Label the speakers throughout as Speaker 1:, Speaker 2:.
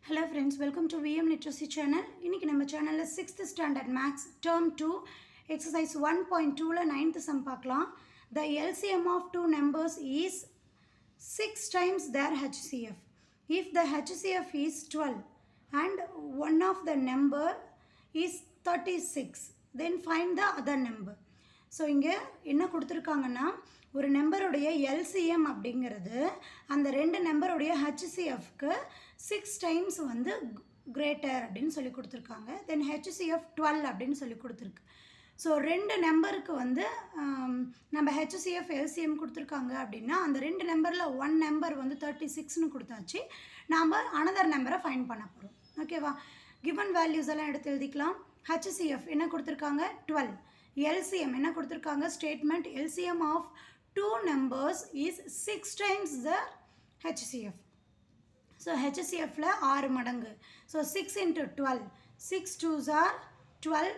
Speaker 1: Hello friends, welcome to VM Literacy channel. இன்னைக்கு நம்ம சேனல்ல 6th standard maths term 2 exercise 1.2ல 9th sum பார்க்கலாம். The LCM of two numbers is 6 times their HCF. If the HCF is 12 and one of the number is 36, then find the other number. So இங்கே என்ன கொடுத்துருக்காங்கன்னா ஒரு நம்பருடைய LCM அப்படிங்கிறது அந்த ரெண்டு நம்பருடைய ஹெச்சிஎஃப்க்கு 6 times வந்து greater அப்படின்னு சொல்லி கொடுத்துருக்காங்க. தென் ஹெச்சிஎஃப் 12 அப்படின்னு சொல்லி கொடுத்துருக்கு. ஸோ ரெண்டு நம்பருக்கு வந்து நம்ம ஹெச்சிஎஃப் எல்சிஎம் கொடுத்துருக்காங்க அப்படின்னா அந்த ரெண்டு நம்பரில் ஒன் நம்பர் வந்து 36ன்னு கொடுத்தாச்சு. நாம் அனதர் நம்பரை ஃபைண்ட் பண்ண போகிறோம். ஓகேவா? கிவன் வேல்யூஸ் எல்லாம் எடுத்து எழுதிக்கலாம். ஹெச்சிஎஃப் என்ன கொடுத்துருக்காங்க? 12. LCM என்ன கொடுத்துருக்காங்க? Statement LCM of two numbers is 6 times the HCF. So HCFல 6 மடங்கு. So 6 into 12. 6 2s are 12.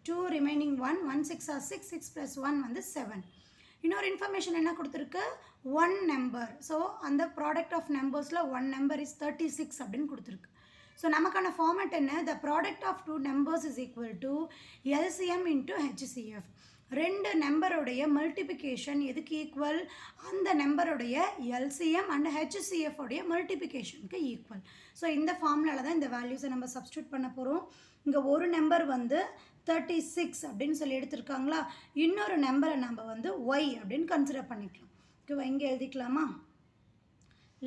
Speaker 1: 2 remaining 1. 1 6 are 6. 6 plus 1 வந்து 7. இன்னொரு இன்ஃபர்மேஷன் என்ன கொடுத்துருக்கு? One number. ஸோ அந்த ப்ராடக்ட் ஆஃப் நம்பர்ஸில் ஒன் நம்பர் இஸ் 36 அப்படின்னு கொடுத்துருக்கு. ஸோ நமக்கான ஃபார்மேட் என்ன? The product of two numbers is equal to LCM into HCF. ரெண்டு நம்பருடைய மல்டிபிகேஷன் எதுக்கு ஈக்குவல்? அந்த நம்பருடைய எல்சிஎம் அண்ட் ஹெச்சிஎஃப் உடைய மல்டிபிகேஷனுக்கு ஈக்குவல். ஸோ இந்த ஃபார்முலாவில் தான் இந்த வேல்யூஸை நம்ம சப்ஸ்டியூட் பண்ண போகிறோம். இங்கே ஒரு நம்பர் வந்து 36 அப்படின்னு சொல்லி எடுத்துருக்காங்களா, இன்னொரு நம்பரை நம்ம வந்து ஒய் அப்படின்னு கன்சிடர் பண்ணிக்கலாம். ஓகேவா? இங்கே எழுதிக்கலாமா?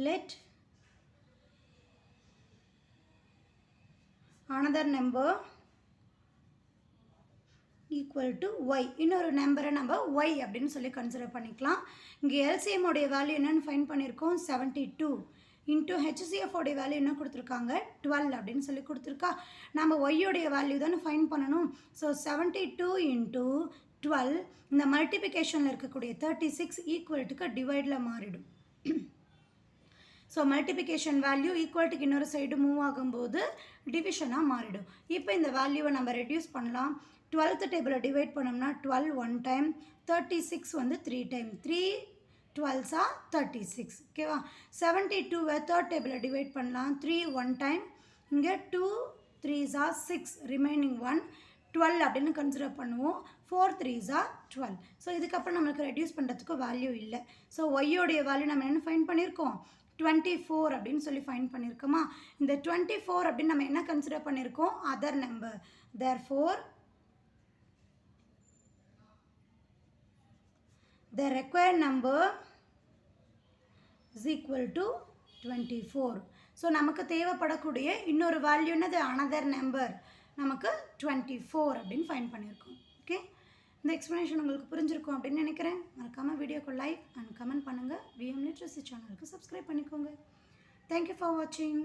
Speaker 1: Let another number equal to y. இன்னொரு நம்பரை நம்ம y அப்படின்னு சொல்லி கன்சிடர் பண்ணிக்கலாம். இங்கே LCM உடைய வேல்யூ என்னன்னு ஃபைண்ட் பண்ணியிருக்கோம்? 72 இன்ட்டு HCF உடைய வேல்யூ என்ன கொடுத்துருக்காங்க? 12 அப்படின்னு சொல்லி கொடுத்துருக்கா. நம்ம y உடைய வேல்யூ தானே ஃபைண்ட் பண்ணணும். ஸோ 72 இன்ட்டு 12 இந்த மல்டிபிகேஷனில் இருக்கக்கூடிய 36 ஈக்குவல்ட்டுக்கு டிவைடில் மாறிடும். ஸோ மல்டிபிகேஷன் வேல்யூ ஈக்குவல்ட்டுக்கு இன்னொரு சைடு மூவ் ஆகும்போது டிவிஷனாக மாறிடும். இப்போ இந்த வேல்யூவை நம்ம ரெடியூஸ் பண்ணலாம். 12th டேபிளை டிவைட் பண்ணோம்னா 12 1 டைம், 36 வந்து 3 டைம். 3 12s are 36. ஓகேவா? 72வை தேர்ட் டேபிளை டிவைட் பண்ணலாம். 3 1 டைம், இங்கே 2 3s are 6, ரிமைனிங் 1 12 அப்படின்னு கன்சிடர் பண்ணுவோம். 4 3s are 12. ஸோ இதுக்கப்புறம் நம்மளுக்கு ரெடியூஸ் பண்ணுறதுக்கு வேல்யூ இல்லை. ஸோ ஒய்யோடைய வேல்யூ நம்ம என்ன ஃபைண்ட் பண்ணியிருக்கோம்? 24 அப்படின்னு சொல்லி ஃபைண்ட் பண்ணியிருக்கோமா? இந்த 24 அப்படின்னு நம்ம என்ன கன்சிடர் பண்ணியிருக்கோம்? Other number. Therefore the required number is equal to 24. So நமக்கு தேவைப்படக்கூடிய இன்னொரு வேல்யூ என்னது? Another number. நமக்கு 24 அப்படின்னு ஃபைண்ட் பண்ணியிருக்கோம். ஓகே, இந்த எக்ஸ்ப்ளனேஷன் உங்களுக்கு புரிஞ்சிருக்கும் அப்படின்னு நினைக்கிறேன். மறக்காமல் வீடியோக்கு லைக் அண்ட் கமெண்ட் பண்ணுங்கள். VM Literacy சேனலுக்கு சப்ஸ்கிரைப் பண்ணிக்கோங்க. தேங்க்யூ ஃபார் வாட்சிங்.